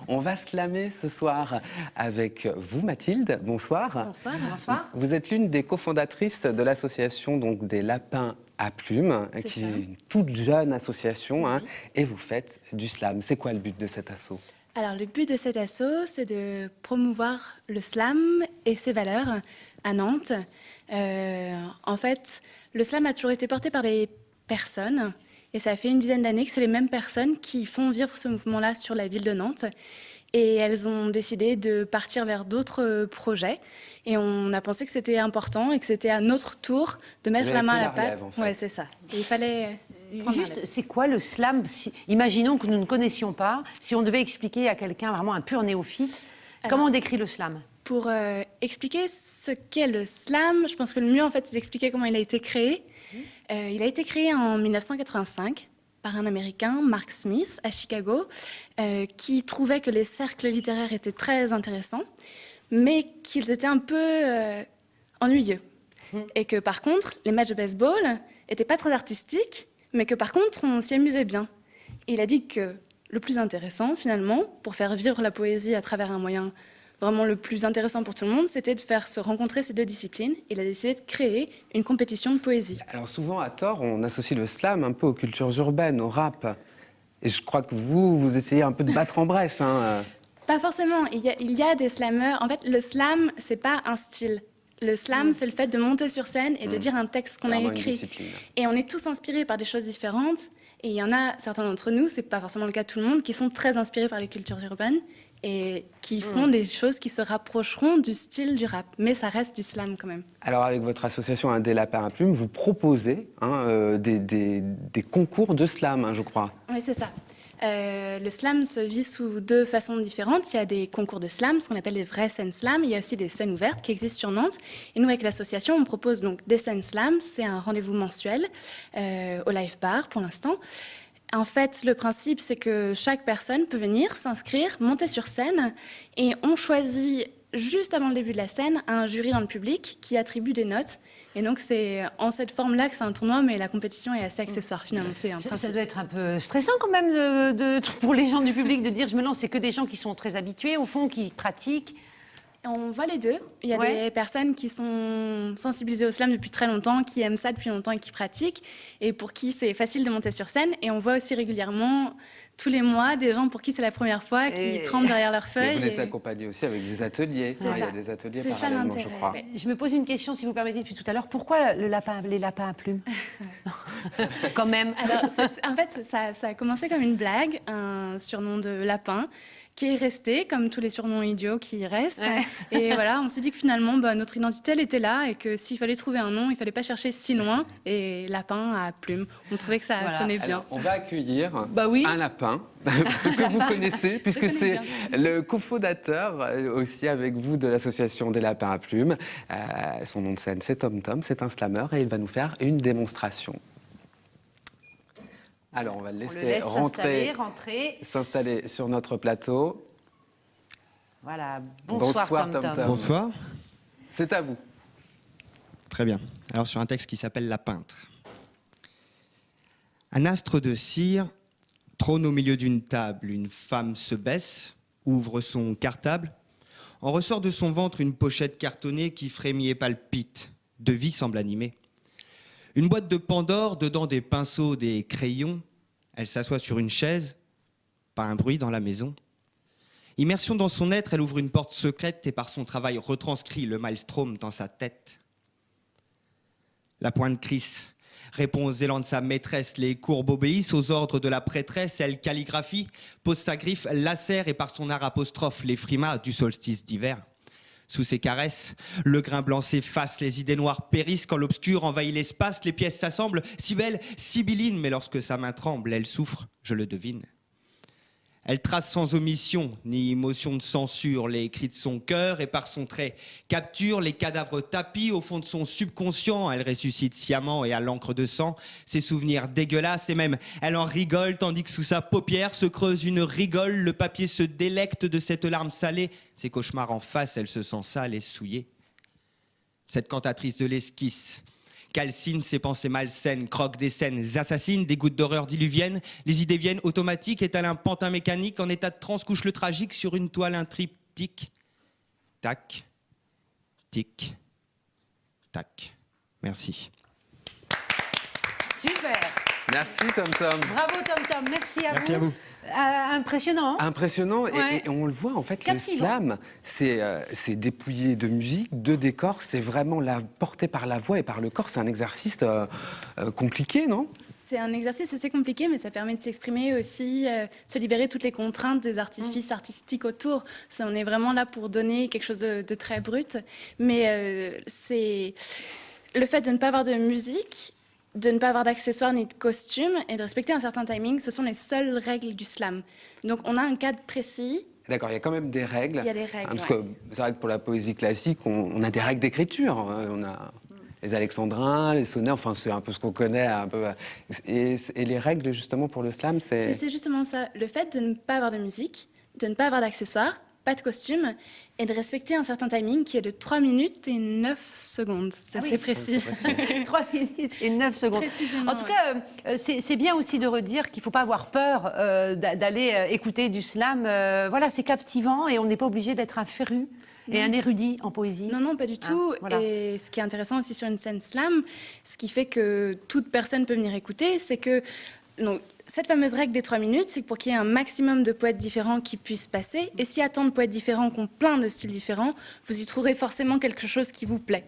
On va slammer ce soir avec vous, Mathilde. Bonsoir. Bonsoir. Bonsoir. Vous êtes l'une des cofondatrices de l'association des Lapins à Plumes, qui est une toute jeune association, hein, et vous faites du slam. C'est quoi le but de cet assaut? Alors, le but de cet assaut, c'est de promouvoir le slam et ses valeurs à Nantes. En fait, le slam a toujours été porté par des personnes, et ça fait une dizaine d'années que c'est les mêmes personnes qui font vivre ce mouvement-là sur la ville de Nantes. Et elles ont décidé de partir vers d'autres projets. Et on a pensé que c'était important et que c'était à notre tour de mettre la main à la pâte. En fait. Ouais, c'est ça. Et il fallait... Juste, c'est quoi le slam? Imaginons que nous ne connaissions pas. Si on devait expliquer à quelqu'un, vraiment un pur néophyte, comment on décrit le slam? Pour expliquer ce qu'est le slam, je pense que le mieux, en fait, c'est d'expliquer comment il a été créé. Il a été créé en 1985 par un Américain, Mark Smith, à Chicago, qui trouvait que les cercles littéraires étaient très intéressants, mais qu'ils étaient un peu ennuyeux. Et que, par contre, les matchs de baseball n'étaient pas très artistiques, mais que, par contre, on s'y amusait bien. Et il a dit que le plus intéressant, finalement, pour faire vivre la poésie à travers un moyen vraiment le plus intéressant pour tout le monde, c'était de faire se rencontrer ces deux disciplines. Il a décidé de créer une compétition de poésie. Alors souvent, à tort, on associe le slam un peu aux cultures urbaines, au rap. Et je crois que vous essayez un peu de battre en brèche. Hein. Pas forcément. Il y a des slammeurs. En fait, le slam, c'est pas un style. Le slam, c'est le fait de monter sur scène et de dire un texte qu'on a écrit. Et on est tous inspirés par des choses différentes. Et il y en a, certains d'entre nous, c'est pas forcément le cas de tout le monde, qui sont très inspirés par les cultures urbaines et qui font des choses qui se rapprocheront du style du rap. Mais ça reste du slam quand même. Alors avec votre association des Lapins à Plumes, vous proposez des concours de slam, hein, je crois. Oui, c'est ça. Le slam se vit sous deux façons différentes. Il y a des concours de slam, ce qu'on appelle les vrais scènes slam. Il y a aussi des scènes ouvertes qui existent sur Nantes. Et nous, avec l'association, on propose donc des scènes slam. C'est un rendez-vous mensuel au Live Bar pour l'instant. En fait, le principe, c'est que chaque personne peut venir, s'inscrire, monter sur scène. Et on choisit, juste avant le début de la scène, un jury dans le public qui attribue des notes. Et donc, c'est en cette forme-là que c'est un tournoi, mais la compétition est assez accessoire, finalement. Ça doit être un peu stressant, quand même, pour les gens du public, de dire, je me lance, c'est que des gens qui sont très habitués, au fond, qui pratiquent. On voit les deux. Il y a des personnes qui sont sensibilisées au slam depuis très longtemps, qui aiment ça depuis longtemps et qui pratiquent, et pour qui c'est facile de monter sur scène. Et on voit aussi régulièrement, tous les mois, des gens pour qui c'est la première fois, qui trempent derrière leurs feuilles. Et vous les accompagnez aussi avec des ateliers. Il y a des ateliers parallèlement, je crois. Je me pose une question, si vous permettez, depuis tout à l'heure. Pourquoi les lapins à plumes? Quand même. Alors, en fait, ça a commencé comme une blague, un surnom de lapin, qui est resté, comme tous les surnoms idiots qui restent. Ouais. Et voilà, on s'est dit que finalement, notre identité, elle était là, et que s'il fallait trouver un nom, il fallait pas chercher si loin. Et lapin à plumes. On trouvait que ça sonnait bien. Alors, on va accueillir un lapin que vous connaissez, puisque c'est le cofondateur aussi avec vous de l'association des Lapins à Plumes. Son nom de scène, c'est Tom Tom, c'est un slammer, et il va nous faire une démonstration. Alors, on va le laisser s'installer sur notre plateau. Voilà. Bonsoir Tom Tom. Bonsoir. C'est à vous. Très bien. Alors, sur un texte qui s'appelle La Peintre. Un astre de cire trône au milieu d'une table. Une femme se baisse, ouvre son cartable. En ressort de son ventre une pochette cartonnée qui frémit et palpite. De vie semble animée. Une boîte de Pandore, dedans des pinceaux, des crayons. Elle s'assoit sur une chaise, pas un bruit dans la maison. Immersion dans son être, elle ouvre une porte secrète et par son travail retranscrit le maelstrom dans sa tête. La pointe crisse, répond aux élans de sa maîtresse. Les courbes obéissent aux ordres de la prêtresse. Elle calligraphie, pose sa griffe, lacère et par son art apostrophe les frimas du solstice d'hiver. Sous ses caresses, le grain blanc s'efface, les idées noires périssent quand l'obscur envahit l'espace, les pièces s'assemblent, si belles, sibylline, mais lorsque sa main tremble, elle souffre, je le devine. Elle trace sans omission, ni émotion de censure, les cris de son cœur et par son trait capture les cadavres tapis au fond de son subconscient. Elle ressuscite sciemment et à l'encre de sang ses souvenirs dégueulasses et même elle en rigole tandis que sous sa paupière se creuse une rigole. Le papier se délecte de cette larme salée. Ses cauchemars en face, elle se sent sale et souillée. Cette cantatrice de l'esquisse calcine ses pensées malsaines, croque des scènes assassines, des gouttes d'horreur diluviennes, les idées viennent automatiques, étale un pantin mécanique, en état de transe couche le tragique sur une toile un triptyque. Tac, tic, tac. Merci. Super. Merci Tom Tom. Bravo Tom Tom, merci à vous. Merci à vous. Impressionnant. Impressionnant, Ouais. et on le voit en fait, Captivant. le slam, c'est dépouillé de musique, de décor, c'est vraiment porté par la voix et par le corps, c'est un exercice compliqué, non? C'est un exercice assez compliqué, mais ça permet de s'exprimer aussi, de se libérer de toutes les contraintes des artifices artistiques autour. On est vraiment là pour donner quelque chose de très brut, mais c'est le fait de ne pas avoir de musique, de ne pas avoir d'accessoires ni de costumes et de respecter un certain timing, ce sont les seules règles du slam. Donc on a un cadre précis. D'accord, il y a quand même des règles. Il y a des règles, Parce ouais. que c'est vrai que pour la poésie classique, on a des règles d'écriture. On a les alexandrins, les sonnets, enfin c'est un peu ce qu'on connaît. Un peu. Et les règles justement pour le slam, c'est... C'est justement ça. Le fait de ne pas avoir de musique, de ne pas avoir d'accessoires, pas de costume, et de respecter un certain timing qui est de 3 minutes et 9 secondes. C'est assez précis. 3 minutes et 9 secondes. Précisément, En tout cas, c'est bien aussi de redire qu'il ne faut pas avoir peur d'aller écouter du slam. Voilà, c'est captivant et on n'est pas obligé d'être un féru et un érudit en poésie. Non, non, pas du tout. Voilà. Et ce qui est intéressant aussi sur une scène slam, ce qui fait que toute personne peut venir écouter, c'est que donc, cette fameuse règle des 3 minutes, c'est que pour qu'il y ait un maximum de poètes différents qui puissent passer, et s'il y a tant de poètes différents qui ont plein de styles différents, vous y trouverez forcément quelque chose qui vous plaît.